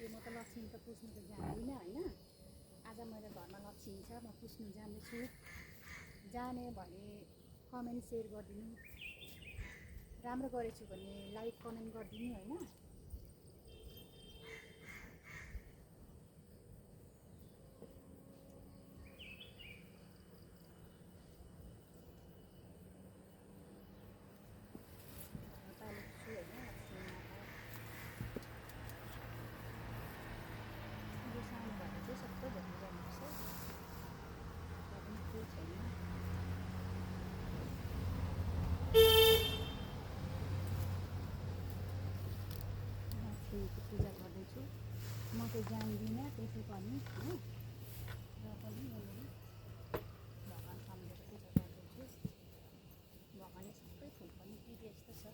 पुग्यो। म त लक्ष्मी त पुज्नु त जान्दिनँ होइन। आज मेरो घरमा लक्ष्मी छ, म पुज्नु जाँदैछु। जाने भने कमेन्ट सेयर गरिदिनु, राम्रो गरेछु भने लाइक कमेन्ट गरिदिनु होइन। सबै भन्नु जानुपर्छ, तर पनि केही छैन। लक्ष्मीको पूजा गर्दैछु। म चाहिँ जान्दिनँ त्यसै पनि हो, र पनि मैले भगवान् सम्झेर पूजा गर्दैछु। भगवान्ले सबै फुल पनि दिए जस्तो छ।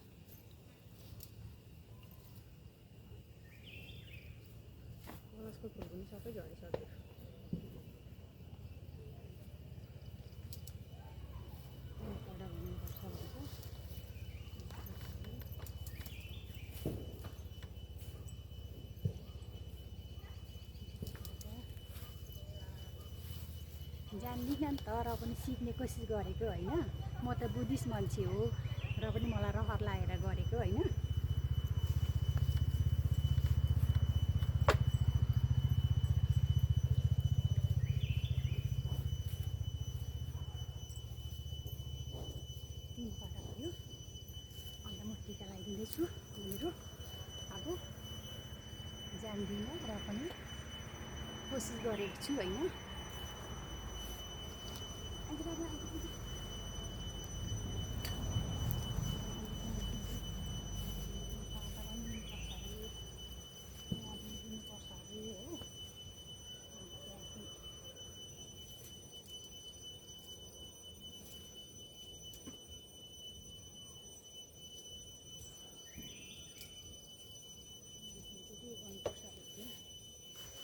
कलशको फुल पनि सबै झरिसक्यो। कडा भन्नुपर्छ भन्छ। जान्दिनँ तर पनि सिक्ने कोसिस गरेको होइन। म त बुद्धिस्ट मान्छे हो, र पनि मलाई रहर लागेर गरेको होइन। तिनपल्ट भयो, अन्त म टिका लगाइदिँदैछु। मेरो अब जान्दिनँ र पनि कोसिस गरेको छु होइन।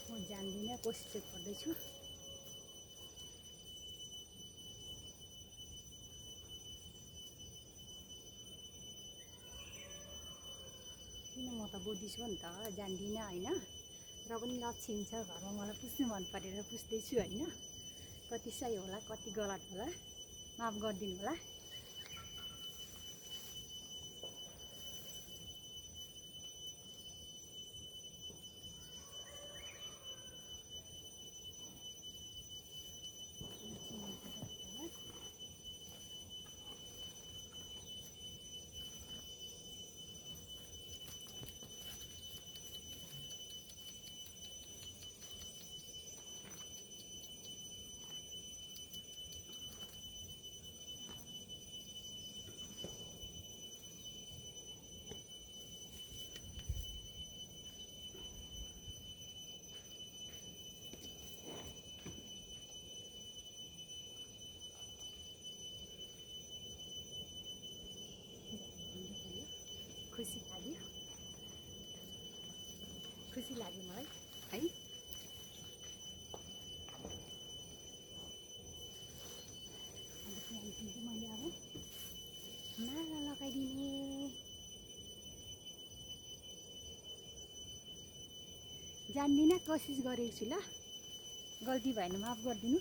म जान्दिनँ, कोसिस चाहिँ गर्दैछु। किन, म त बुद्धिस्ट हो नि त, जान्दिनँ होइन। र पनि लक्ष्मी छ घरमा, मलाई पुज्नु मन परेर पुज्दैछु होइन। कति सही होला, कति गलत होला, माफ गरिदिनु होला। खुसी लाग्यो, खुसी लाग्यो मलाई है। अन्त त्यहाँदेखि चाहिँ मैले अब माला लगाइदिने। जान्दिनँ, कोसिस गरेको छु। ल, गल्ती भएन माफ गरिदिनु।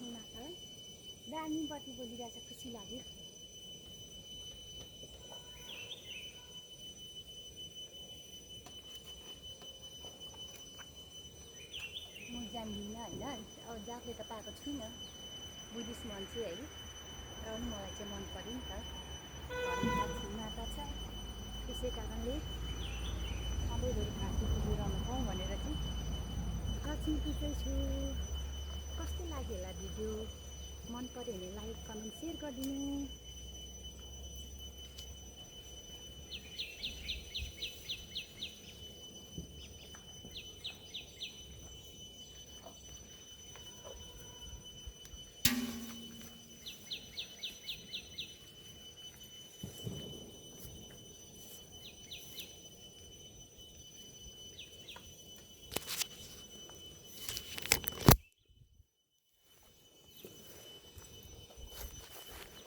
मातालाई दानीपट्टि बोलिरहेछ, खुसी लाग्यो। म जान्दिनँ होइन, अब जातले त पाएको छुइनँ, बुद्धिस्ट मान्छे है। र पनि मलाई चाहिँ मन पऱ्यो नि त, घरमा लक्ष्मी माता छ, त्यसै कारणले सधैँभरि घाँटी पुगिरहनु पाऊँ भनेर चाहिँ लक्ष्मी पुज्दैछु। कस्तो लाग्यो होला भिडियो? मन पऱ्यो भने लाइक कमेन्ट सेयर गरिदिनु।